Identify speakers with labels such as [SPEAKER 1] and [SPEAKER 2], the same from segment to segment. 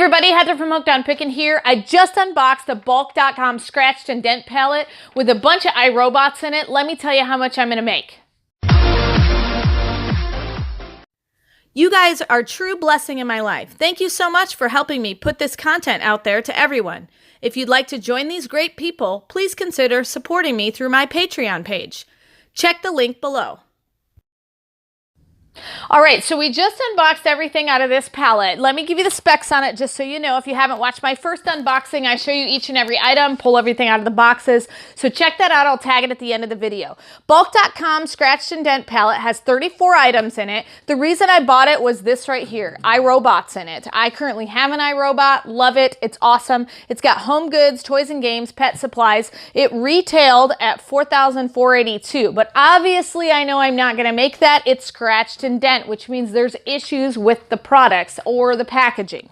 [SPEAKER 1] everybody, Heather from Hooked on Pickin here. I just unboxed the bulk.com scratched and dent palette with a bunch of iRobots in it. Let me tell you how much I'm gonna make. You guys are a true blessing in my life. Thank you so much for helping me put this content out there to everyone. If you'd like to join these great people, please consider supporting me through my Patreon page. Check the link below. All right, so we just unboxed everything out of this palette. Let me give you the specs on it just so you know. If you haven't watched my first unboxing, I show you each and every item, pull everything out of the boxes. So check that out. I'll tag it at the end of the video. Bulk.com Scratched and Dent palette has 34 items in it. The reason I bought it was this right here, iRobots in it. I currently have an iRobot, love it. It's awesome. It's got home goods, toys and games, pet supplies. It retailed at $4,482, but obviously I know I'm not gonna make that. It's scratched and dent, which means there's issues with the products or the packaging.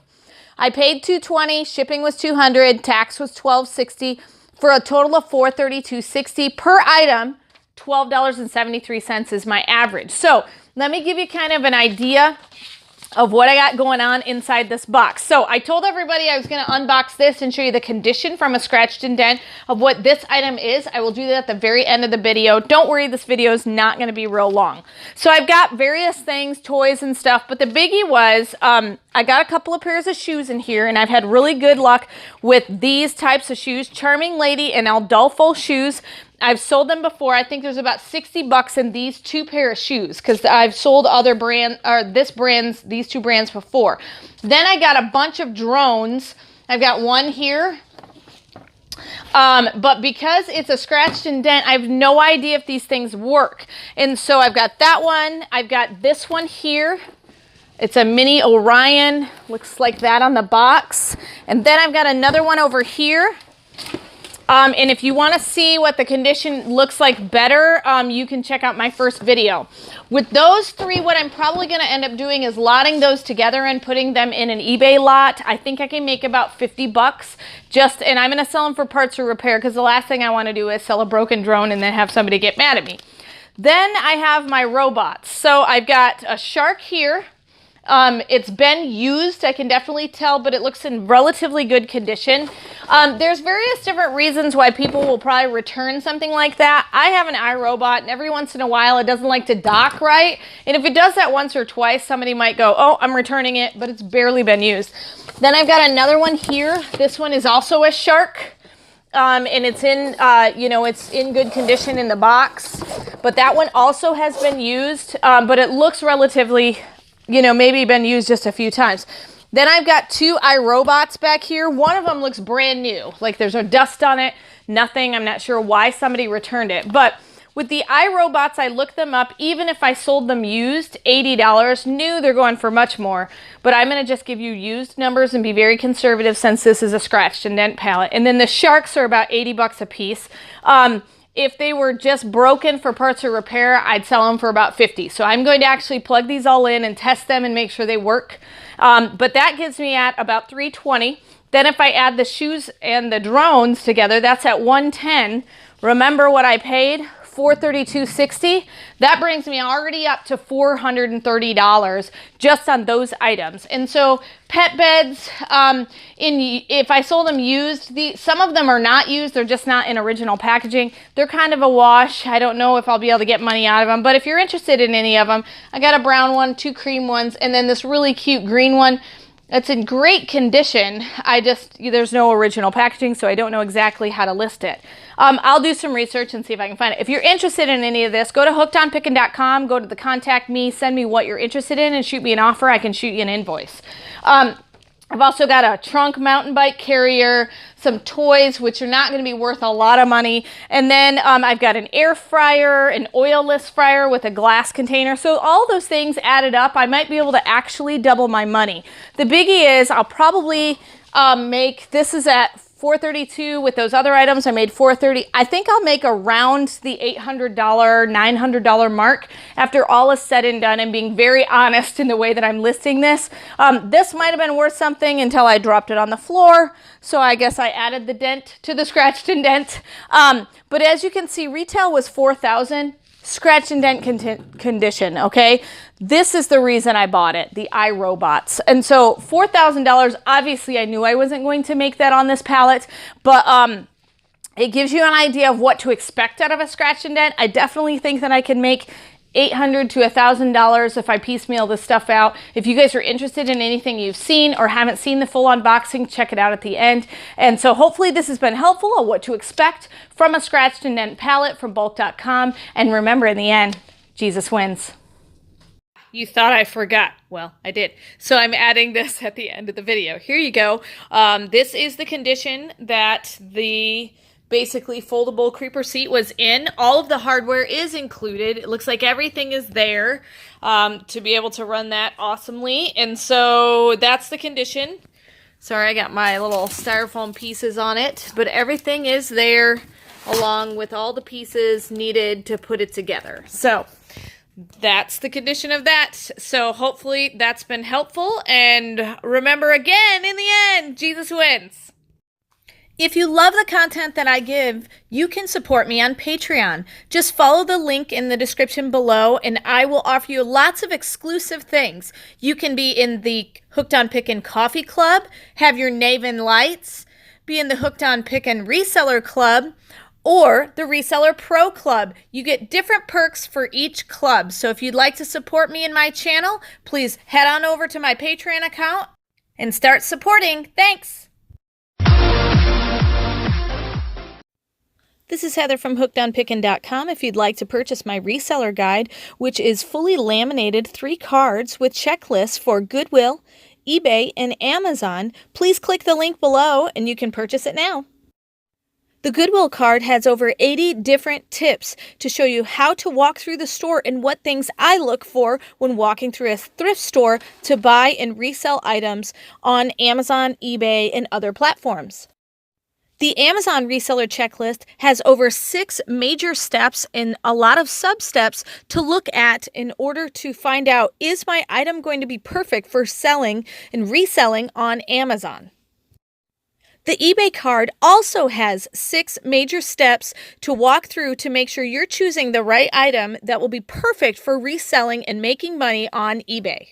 [SPEAKER 1] I paid $220, shipping was $200, tax was $12.60 for a total of $432.60 per item. $12.73 is my average. So let me give you kind of an idea of what I got going on inside this box. So I told everybody I was going to unbox this and show you the condition from a scratched and dent of what this item is. I will do that at the very end of the video. Don't worry, this video is not going to be real long. So I've got various things, toys and stuff, but the biggie was I got a couple of pairs of shoes in here, and I've had really good luck with these types of shoes. Charming Lady and Aldolfo shoes. I've sold them before. I think there's about 60 bucks in these two pair of shoes because I've sold other brand or these two brands before. Then I got a bunch of drones. I've got one here. But because it's a scratched and dent, I have no idea if these things work. And so I've got that one. I've got this one here. It's a mini Orion. Looks like that on the box. And then I've got another one over here. And if you want to see what the condition looks like better, you can check out my first video. With those three, what I'm probably going to end up doing is lotting those together and putting them in an eBay lot. I think I can make about 50 bucks and I'm going to sell them for parts or repair because the last thing I want to do is sell a broken drone and then have somebody get mad at me. Then I have my robots. So I've got a shark here. It's been used, I can definitely tell, but it looks in relatively good condition. There's various different reasons why people will probably return something like that. I have an iRobot, and every once in a while it doesn't like to dock right. And if it does that once or twice, somebody might go, oh, I'm returning it, but it's barely been used. Then I've got another one here. This one is also a shark. And it's in, it's in good condition in the box. But that one also has been used, but it looks relatively, maybe been used just a few times. Then I've got two iRobots back here. One of them looks brand new. Like there's no dust on it, nothing. I'm not sure why somebody returned it. But with the iRobots, I looked them up. Even if I sold them used, $80, new, they're going for much more. But I'm going to just give you used numbers and be very conservative since this is a scratched and dent palette. And then the sharks are about 80 bucks a piece. If they were just broken for parts or repair, I'd sell them for about 50. So I'm going to actually plug these all in and test them and make sure they work. But that gives me at about 320. Then if I add the shoes and the drones together, that's at 110. Remember what I paid? $432.60. That brings me already up to $430 just on those items. And so pet beds, if I sold them used, some of them are not used. They're just not in original packaging. They're kind of a wash. I don't know if I'll be able to get money out of them, but if you're interested in any of them, I got a brown one, two cream ones, and then this really cute green one. It's in great condition. There's no original packaging, so I don't know exactly how to list it. I'll do some research and see if I can find it. If you're interested in any of this, go to hookedonpickin.com, go to the contact me, send me what you're interested in, and shoot me an offer. I can shoot you an invoice. I've also got a trunk mountain bike carrier, some toys, which are not going to be worth a lot of money. And then I've got an air fryer, an oilless fryer with a glass container. So all those things added up, I might be able to actually double my money. The biggie is I'll probably this is at $432 with those other items. I made $430. I think I'll make around the $800, $900 mark after all is said and done, and being very honest in the way that I'm listing this. This might have been worth something until I dropped it on the floor. So I guess I added the dent to the scratched and dent. But as you can see, retail was $4,000. scratch and dent condition, okay? This is the reason I bought it, the iRobots. And so $4,000, obviously I knew I wasn't going to make that on this pallet, but it gives you an idea of what to expect out of a scratch and dent. I definitely think that I can make $800 to $1,000 if I piecemeal this stuff out. If you guys are interested in anything you've seen or haven't seen the full unboxing, check it out at the end. And so hopefully this has been helpful on what to expect from a scratched and dent pallet from bulk.com. And remember, in the end, Jesus wins. You thought I forgot. Well, I did. So I'm adding this at the end of the video. Here you go. This is the condition that the basically foldable creeper seat was in. All of the hardware is included. It looks like everything is there to be able to run that awesomely. And so that's the condition. Sorry, I got my little styrofoam pieces on it, but everything is there along with all the pieces needed to put it together. So that's the condition of that. So hopefully that's been helpful. And remember, again, in the end, Jesus wins. If you love the content that I give, you can support me on Patreon. Just follow the link in the description below and I will offer you lots of exclusive things. You can be in the Hooked on Pickin Coffee Club, have your Naven Lights, be in the Hooked on Pickin Reseller Club, or the Reseller Pro Club. You get different perks for each club. So if you'd like to support me in my channel, please head on over to my Patreon account and start supporting. Thanks. This is Heather from hookedonpickin.com. If you'd like to purchase my reseller guide, which is fully laminated 3 cards with checklists for Goodwill, eBay, and Amazon, please click the link below and you can purchase it now. The Goodwill card has over 80 different tips to show you how to walk through the store and what things I look for when walking through a thrift store to buy and resell items on Amazon, eBay, and other platforms. The Amazon reseller checklist has over 6 major steps and a lot of sub-steps to look at in order to find out, is my item going to be perfect for selling and reselling on Amazon? The eBay card also has 6 major steps to walk through to make sure you're choosing the right item that will be perfect for reselling and making money on eBay.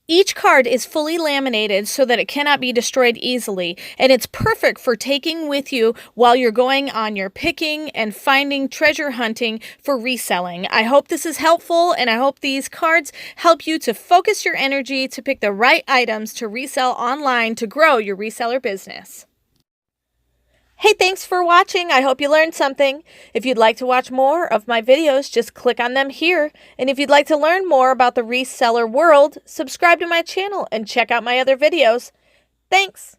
[SPEAKER 1] Each card is fully laminated so that it cannot be destroyed easily, and it's perfect for taking with you while you're going on your picking and finding treasure hunting for reselling. I hope this is helpful, and I hope these cards help you to focus your energy to pick the right items to resell online to grow your reseller business. Hey, thanks for watching. I hope you learned something. If you'd like to watch more of my videos, just click on them here. And if you'd like to learn more about the reseller world, subscribe to my channel and check out my other videos. Thanks.